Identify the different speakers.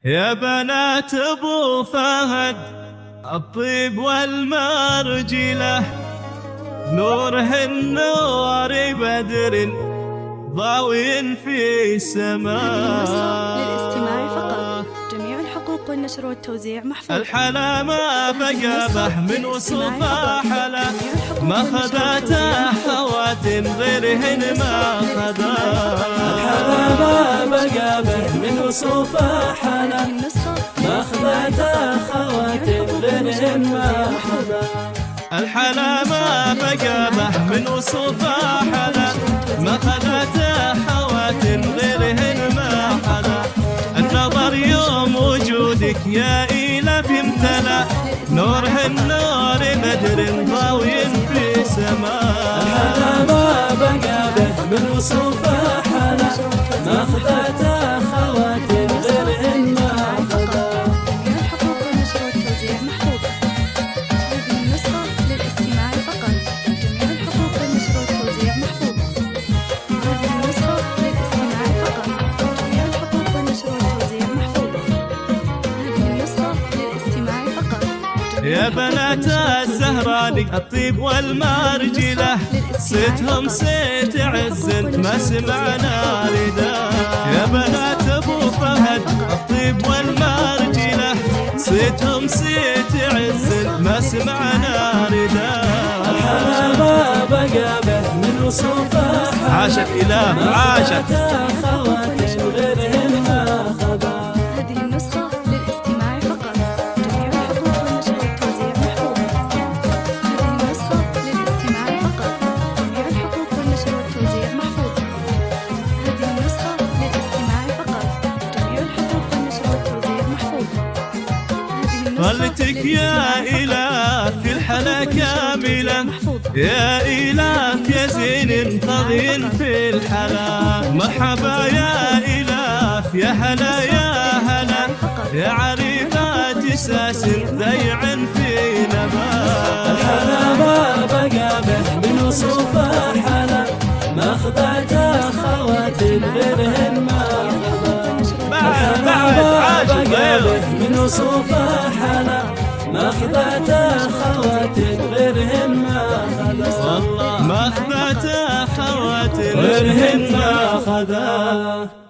Speaker 1: يا بنات ابو فهد الطيب والمرجله، نورهن نور بدر ضاوي في السماء.
Speaker 2: للاستماع فقط، جميع الحقوق والنشر والتوزيع محفوظ.
Speaker 1: الحلا ما بقى به من وصوفه حلا، ما خذته خواتم غيرهن ما خذاه.
Speaker 3: الحلا ما بقى به من وصوفه حلا، ما خذته خواتم غيرهن ما خذاه.
Speaker 1: الحلا ما بقى به من وصوفه حلا، ما خذته خواتم غيرهن ما حلا. النظر يوم وجودك يا إله امتلا، نورهن نور بدر ضاوي في سماء.
Speaker 3: الحلا ما بقى به من وصوفه حلا، ما خذته خواتم غيرهن ما خذاه.
Speaker 2: جميع الحقوق والنشر والتوزيع محفوظ. هذه النسخة للاستماع فقط، جميع الحقوق والنشر والتوزيع محفوظ. هذه النسخة للاستماع فقط، جميع الحقوق والنشر والتوزيع محفوظ. هذه النسخة للاستماع فقط.
Speaker 1: يا بنات الزهراني الطيب والمرجله، صيتهم صيت عز ما سمعنا رداء. يا بنات ابو فهد الطيب والمرجله، صيتهم صيت عز ما سمعنا رداء.
Speaker 3: الحلا ما بقى به من وصوفه حلا،
Speaker 1: عاشت إله عاشت.
Speaker 3: خواتم غيرهن ما خذاه.
Speaker 2: هذه النسخة للاستماع فقط، جميع الحقوق والنشر والتوزيع محفوظ. هذه النسخة للاستماع فقط، جميع الحقوق والنشر والتوزيع محفوظ. هذه النسخة للاستماع فقط، جميع الحقوق والنشر والتوزيع محفوظ.
Speaker 1: ظلتك يا إله في الحلا كاملة، يا إله يا زين طغي في الحلا. مرحبا يا إله يا هلا يا هلا، يا عريقات ساس ذيع في نبات.
Speaker 3: الحلا ما بقى به من وصوفه حلا، ما خذته خواتم غيرهن ما خذاه.
Speaker 1: بعد
Speaker 3: بقى به من وصوفه حلا، ما خذته خواتم غيرهن ما خذاه.
Speaker 1: والله ما خذته خواتم
Speaker 3: غيرهن ما خذاه.